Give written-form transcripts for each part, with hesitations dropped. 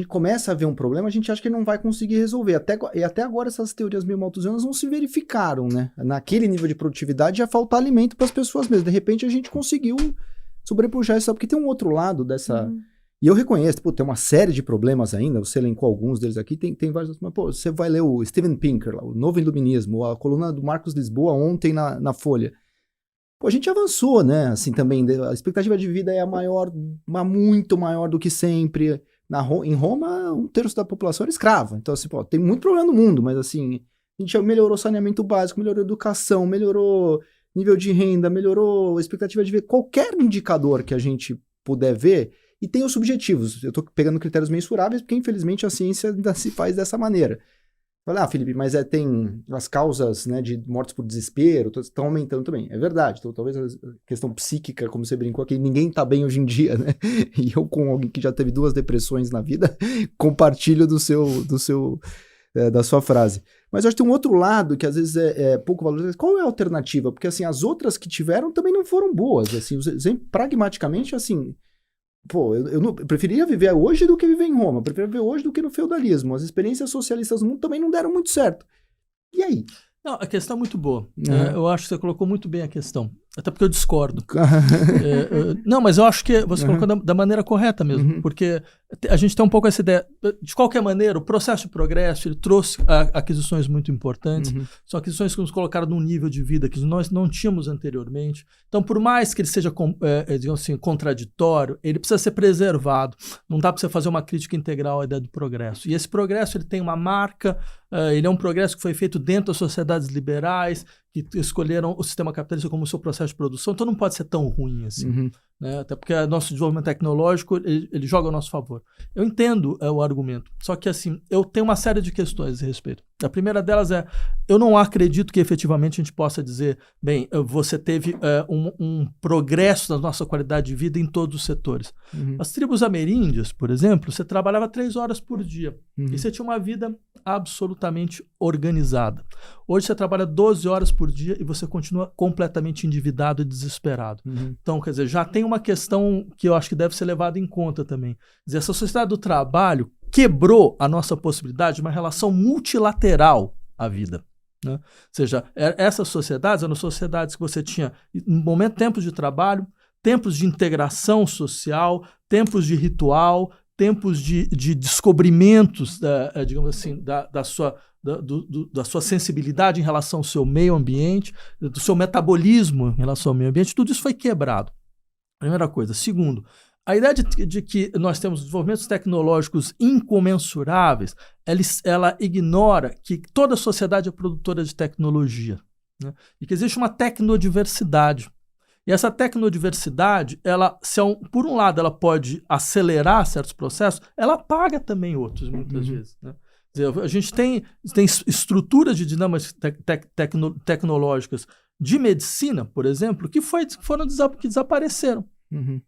gente começa a ver um problema, a gente acha que ele não vai conseguir resolver. Até agora essas teorias meio malthusianas não se verificaram, né? Naquele nível de produtividade já falta alimento para as pessoas mesmo. De repente a gente conseguiu sobrepujar isso, porque tem um outro lado dessa... E eu reconheço, pô, tem uma série de problemas ainda, você elencou alguns deles aqui, tem vários, mas pô, você vai ler o Steven Pinker, lá, o Novo Iluminismo, a coluna do Marcos Lisboa ontem na Folha. Pô, a gente avançou, né, assim também, a expectativa de vida é muito maior do que sempre. Em Roma, 1/3 da população era escrava, então assim, pô, tem muito problema no mundo, mas assim, a gente melhorou saneamento básico, melhorou educação, melhorou nível de renda, melhorou a expectativa de vida, qualquer indicador que a gente puder ver. E tem os subjetivos. Eu estou pegando critérios mensuráveis, porque infelizmente a ciência ainda se faz dessa maneira. Fala, Felipe, mas tem as causas, né, de mortes por desespero, estão aumentando também. É verdade. Então talvez a questão psíquica, como você brincou aqui, ninguém está bem hoje em dia, né? E eu, com alguém que já teve 2 depressões na vida, compartilho da sua frase. Mas eu acho que tem um outro lado que às vezes é pouco valorizado. Qual é a alternativa? Porque assim, as outras que tiveram também não foram boas. Assim, pragmaticamente, assim... Pô, eu preferiria viver hoje do que viver em Roma. Eu preferia viver hoje do que no feudalismo. As experiências socialistas no mundo também não deram muito certo. E aí? Não, a questão é muito boa. Eu acho que você colocou muito bem a questão. Até porque eu discordo. Não, mas eu acho que você colocou da maneira correta mesmo. Porque a gente tem um pouco essa ideia. De qualquer maneira, o processo de progresso ele trouxe aquisições muito importantes. São aquisições que nos colocaram num nível de vida que nós não tínhamos anteriormente. Então, por mais que ele seja, digamos assim, contraditório, ele precisa ser preservado. Não dá para você fazer uma crítica integral à ideia do progresso. E esse progresso ele tem uma marca, ele é um progresso que foi feito dentro das sociedades liberais, que escolheram o sistema capitalista como seu processo de produção, então não pode ser tão ruim assim. Né? Até porque nosso desenvolvimento tecnológico, ele joga a nosso favor. Eu entendo o argumento, só que assim, eu tenho uma série de questões a respeito. A primeira delas é, eu não acredito que efetivamente a gente possa dizer, bem, você teve um progresso na nossa qualidade de vida em todos os setores. As tribos ameríndias, por exemplo, você trabalhava 3 horas por dia e você tinha uma vida absolutamente organizada. Hoje você trabalha 12 horas por dia e você continua completamente endividado e desesperado. Então, quer dizer, já tem uma questão que eu acho que deve ser levada em conta também. Quer dizer, essa sociedade do trabalho quebrou a nossa possibilidade de uma relação multilateral à vida. Né? Ou seja, essas sociedades eram sociedades que você tinha, no momento, tempos de trabalho, tempos de integração social, tempos de ritual, tempos de descobrimentos, digamos assim, da sua sensibilidade em relação ao seu meio ambiente, do seu metabolismo em relação ao meio ambiente, tudo isso foi quebrado. Primeira coisa. Segundo, a ideia de que nós temos desenvolvimentos tecnológicos incomensuráveis, ela ignora que toda sociedade é produtora de tecnologia, né? E que existe uma tecnodiversidade. E essa tecnodiversidade, por um lado, ela pode acelerar certos processos, ela apaga também outros, muitas vezes. Né? Quer dizer, a gente tem estruturas de dinâmicas tecnológicas de medicina, por exemplo, que desapareceram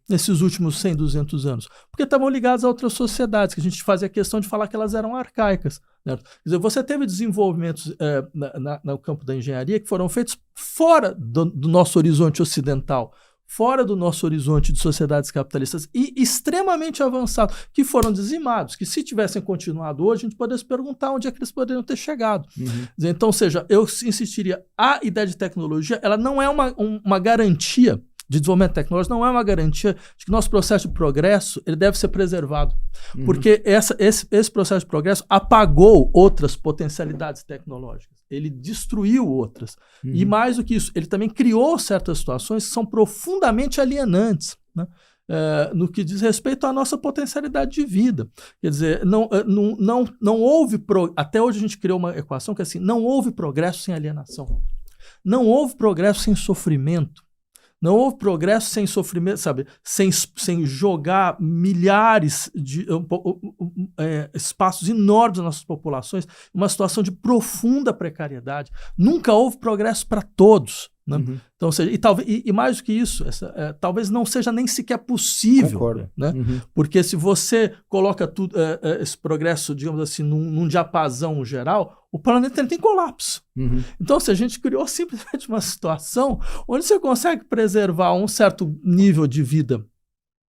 nesses últimos 100, 200 anos, porque estavam ligadas a outras sociedades, que a gente fazia questão de falar que elas eram arcaicas. Né? Quer dizer, você teve desenvolvimentos no campo da engenharia que foram feitos fora do nosso horizonte ocidental, fora do nosso horizonte de sociedades capitalistas e extremamente avançados, que foram dizimados, que se tivessem continuado hoje, a gente poderia se perguntar onde é que eles poderiam ter chegado. Dizer, então, ou seja, eu insistiria, a ideia de tecnologia, ela não é uma garantia de desenvolvimento tecnológico, não é uma garantia de que nosso processo de progresso ele deve ser preservado. Porque esse processo de progresso apagou outras potencialidades tecnológicas. Ele destruiu outras. E mais do que isso, ele também criou certas situações que são profundamente alienantes, né? No que diz respeito à nossa potencialidade de vida. Quer dizer, não houve... Até hoje a gente criou uma equação que é assim, não houve progresso sem alienação. Não houve progresso sem sofrimento. Não houve progresso sem sofrimento, sabe? Sem jogar milhares de espaços enormes das nossas populações, uma situação de profunda precariedade. Nunca houve progresso para todos. Né? Então, ou seja, e mais do que isso, talvez não seja nem sequer possível. Concordo. Né? Porque se você coloca tudo, esse progresso, digamos assim, num diapasão geral, o planeta tem colapso. Então, se a gente criou simplesmente uma situação onde você consegue preservar um certo nível de vida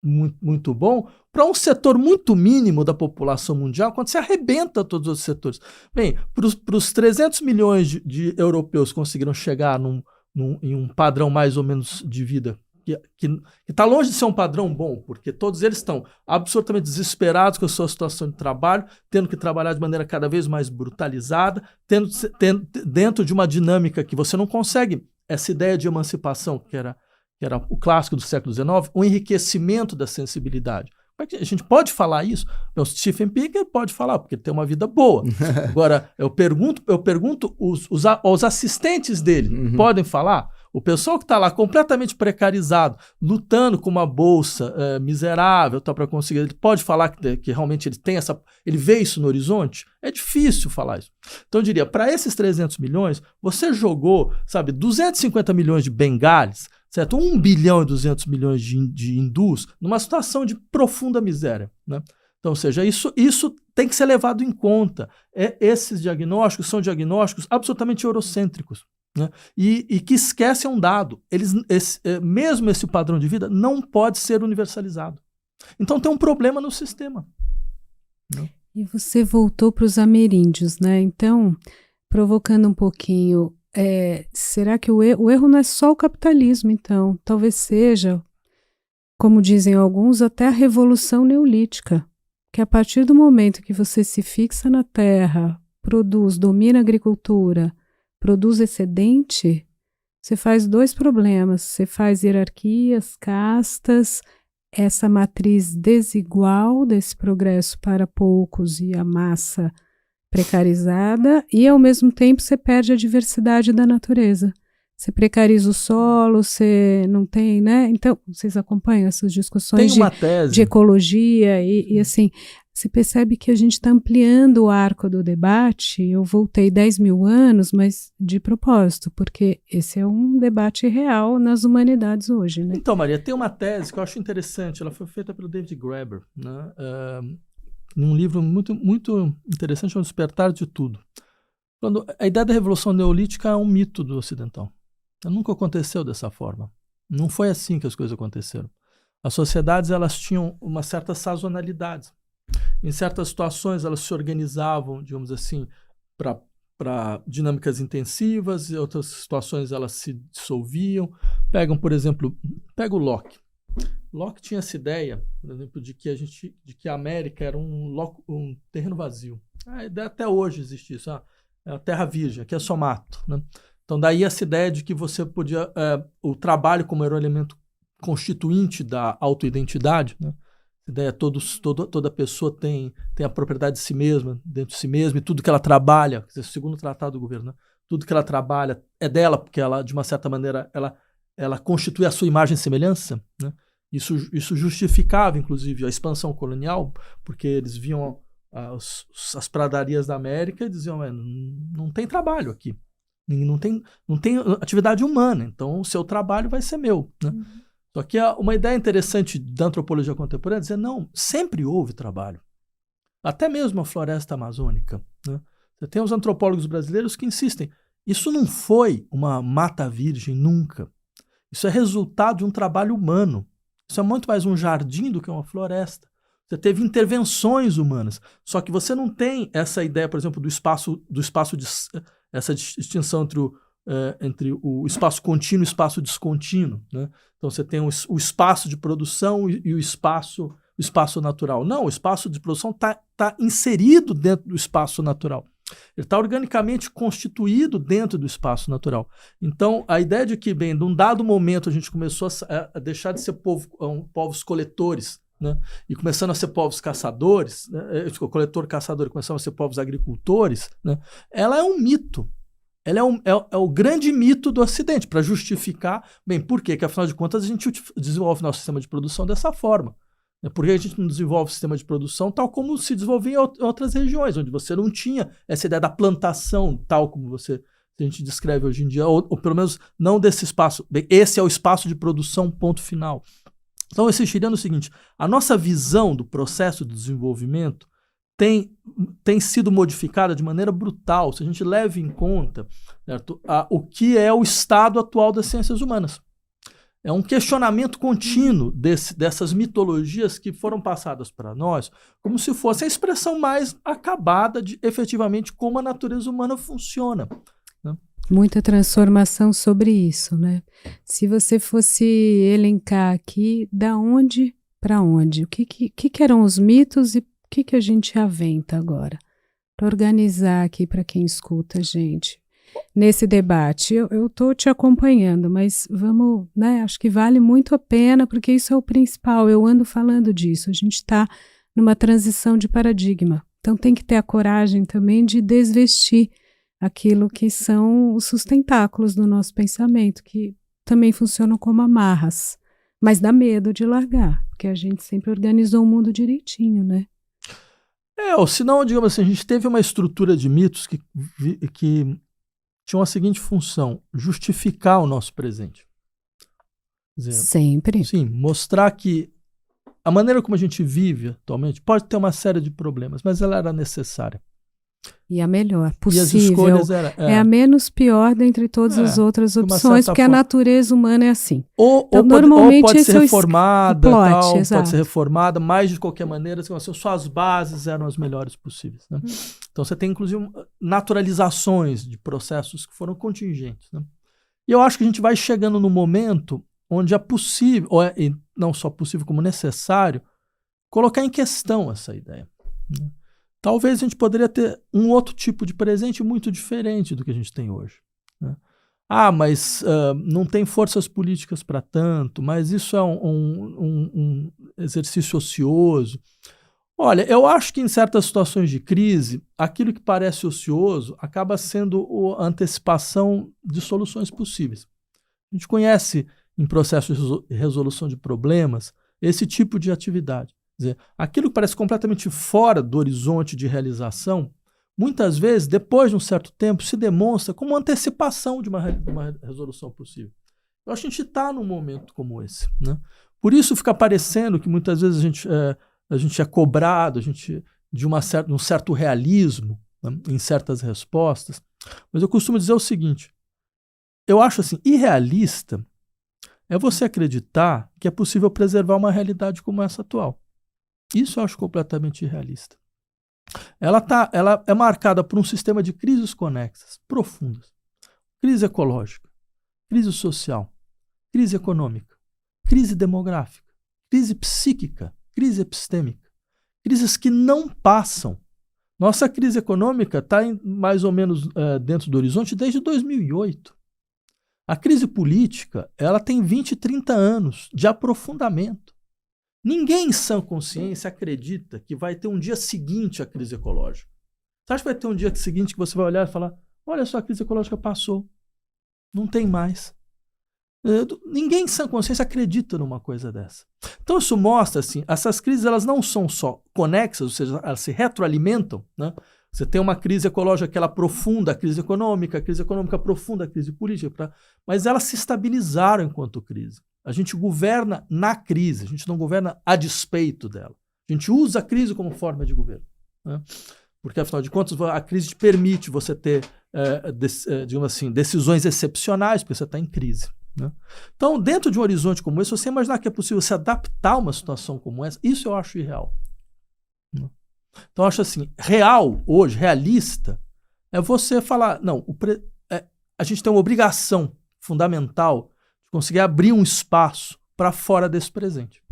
muito, muito bom para um setor muito mínimo da população mundial, quando se arrebenta todos os setores. Bem, para os 300 milhões de europeus que conseguiram chegar em um padrão mais ou menos de vida que está longe de ser um padrão bom, porque todos eles estão absolutamente desesperados com a sua situação de trabalho, tendo que trabalhar de maneira cada vez mais brutalizada, dentro de uma dinâmica que você não consegue, essa ideia de emancipação, que era o clássico do século XIX, o enriquecimento da sensibilidade. A gente pode falar isso? O Stephen Pinker pode falar, porque ele tem uma vida boa. Agora, eu pergunto os assistentes dele, podem falar? O pessoal que está lá completamente precarizado, lutando com uma bolsa miserável para conseguir, ele pode falar que realmente ele vê isso no horizonte? É difícil falar isso. Então eu diria, para esses 300 milhões, você jogou, 250 milhões de bengalis, certo? 1 bilhão e 200 milhões de hindus numa situação de profunda miséria, né? Então, ou seja, isso tem que ser levado em conta. Esses diagnósticos são diagnósticos absolutamente eurocêntricos, né? E que esquecem um dado. Mesmo esse padrão de vida não pode ser universalizado. Então tem um problema no sistema, né? E você voltou para os ameríndios, né? Então, provocando um pouquinho, será que o erro não é só o capitalismo, então? Talvez seja, como dizem alguns, até a revolução neolítica, que a partir do momento que você se fixa na terra, domina a agricultura, produz excedente, você faz 2 problemas. Você faz hierarquias, castas, essa matriz desigual desse progresso para poucos e a massa precarizada, e ao mesmo tempo você perde a diversidade da natureza. Você precariza o solo, você não tem, né? Então, vocês acompanham essas discussões de ecologia e assim, você percebe que a gente está ampliando o arco do debate. Eu voltei 10 mil anos, mas de propósito, porque esse é um debate real nas humanidades hoje, né? Então, Maria, tem uma tese que eu acho interessante, ela foi feita pelo David Graeber, né? Num livro muito, muito interessante, O Despertar de Tudo. Quando a ideia da Revolução Neolítica é um mito do ocidental. Nunca aconteceu dessa forma. Não foi assim que as coisas aconteceram. As sociedades, elas tinham uma certa sazonalidade. Em certas situações, elas se organizavam, digamos assim, para dinâmicas intensivas, em outras situações elas se dissolviam. Por exemplo, o Locke. Locke tinha essa ideia, por exemplo, de que a América era um terreno vazio. Até hoje existe isso. É a terra virgem, aqui é só mato, né? Então, daí essa ideia de que você podia... o trabalho como era o elemento constituinte da autoidentidade, né? A ideia toda pessoa tem a propriedade de si mesma, dentro de si mesma, e tudo que ela trabalha, segundo o Tratado do Governo, né? Tudo que ela trabalha é dela, porque ela, de uma certa maneira, ela constitui a sua imagem e semelhança, né? Isso justificava, inclusive, a expansão colonial, porque eles viam as pradarias da América e diziam, não tem trabalho aqui. Não tem atividade humana, então o seu trabalho vai ser meu, né? Só que uma ideia interessante da antropologia contemporânea é dizer, não, sempre houve trabalho. Até mesmo a floresta amazônica, né? Você tem os antropólogos brasileiros que insistem, isso não foi uma mata virgem nunca. Isso é resultado de um trabalho humano. Isso é muito mais um jardim do que uma floresta. Você teve intervenções humanas. Só que você não tem essa ideia, por exemplo, do espaço essa distinção entre o espaço contínuo e o espaço descontínuo, né? Então você tem o espaço de produção e o espaço natural. Não, o espaço de produção está inserido dentro do espaço natural. Ele está organicamente constituído dentro do espaço natural. Então, a ideia de que, bem, num dado momento a gente começou a deixar de ser povos coletores, né? E começando a ser povos caçadores, né? Coletor-caçador, começando a ser povos agricultores, né? Ela é um mito. Ela é o grande mito do Ocidente, para justificar, bem, por quê? Que afinal de contas a gente desenvolve nosso sistema de produção dessa forma. Por que a gente não desenvolve o sistema de produção tal como se desenvolvia em outras regiões, onde você não tinha essa ideia da plantação tal como a gente descreve hoje em dia, ou pelo menos não desse espaço. Bem, esse é o espaço de produção, ponto final. Então, eu insistiria no seguinte, a nossa visão do processo de desenvolvimento tem sido modificada de maneira brutal, se a gente leva em conta, certo, o que é o estado atual das ciências humanas. É um questionamento contínuo dessas mitologias que foram passadas para nós como se fosse a expressão mais acabada de efetivamente como a natureza humana funciona. Né? Muita transformação sobre isso, né? Se você fosse elencar aqui, da onde para onde? O que eram os mitos e o que a gente aventa agora? Para organizar aqui para quem escuta a gente. Nesse debate, eu estou te acompanhando, mas vamos, né? Acho que vale muito a pena, porque isso é o principal. Eu ando falando disso. A gente está numa transição de paradigma. Então tem que ter a coragem também de desvestir aquilo que são os sustentáculos do nosso pensamento, que também funcionam como amarras, mas dá medo de largar, porque a gente sempre organizou o mundo direitinho, né? Ou senão, digamos assim, a gente teve uma estrutura de mitos que tinha uma seguinte função: justificar o nosso presente. Quer dizer, sempre. Sim, mostrar que a maneira como a gente vive atualmente pode ter uma série de problemas, mas ela era necessária. E a melhor possível. E as escolhas é a menos pior dentre todas as outras opções, porque a natureza humana é assim. Ou pode ser reformada, pode ser reformada, mas de qualquer maneira, assim, suas bases eram as melhores possíveis. Né? Então você tem, inclusive, naturalizações de processos que foram contingentes. Né? E eu acho que a gente vai chegando no momento onde é possível, e não só possível como necessário, colocar em questão essa ideia. Né? Talvez a gente poderia ter um outro tipo de presente muito diferente do que a gente tem hoje. Né? Mas não tem forças políticas para tanto, mas isso é um exercício ocioso. Olha, eu acho que em certas situações de crise, aquilo que parece ocioso acaba sendo a antecipação de soluções possíveis. A gente conhece em processos de resolução de problemas esse tipo de atividade. Quer dizer, aquilo que parece completamente fora do horizonte de realização, muitas vezes, depois de um certo tempo, se demonstra como antecipação de uma resolução possível. Eu acho que a gente está num momento como esse. Né? Por isso fica parecendo que muitas vezes a gente é cobrado de um certo realismo, né, em certas respostas. Mas eu costumo dizer o seguinte: eu acho assim, irrealista é você acreditar que é possível preservar uma realidade como essa atual. Isso eu acho completamente irrealista. Ela é marcada por um sistema de crises conexas, profundas. Crise ecológica, crise social, crise econômica, crise demográfica, crise psíquica, crise epistêmica. Crises que não passam. Nossa crise econômica está mais ou menos dentro do horizonte desde 2008. A crise política ela tem 20, 30 anos de aprofundamento. Ninguém em sã consciência acredita que vai ter um dia seguinte à crise ecológica. Você acha que vai ter um dia seguinte que você vai olhar e falar: olha só, a crise ecológica passou, não tem mais. Ninguém em sã consciência acredita numa coisa dessa. Então isso mostra assim, essas crises elas não são só conexas, ou seja, elas se retroalimentam. Né? Você tem uma crise ecológica que ela aprofunda a crise econômica aprofunda a crise política, mas elas se estabilizaram enquanto crise. A gente governa na crise, a gente não governa a despeito dela. A gente usa a crise como forma de governo. Né? Porque, afinal de contas, a crise te permite você ter, digamos assim, decisões excepcionais, porque você está em crise. Né? Então, dentro de um horizonte como esse, você imaginar que é possível se adaptar a uma situação como essa, isso eu acho irreal. Né? Então, eu acho assim, real hoje, realista, é você falar, não, a gente tem uma obrigação fundamental de conseguir abrir um espaço para fora desse presente.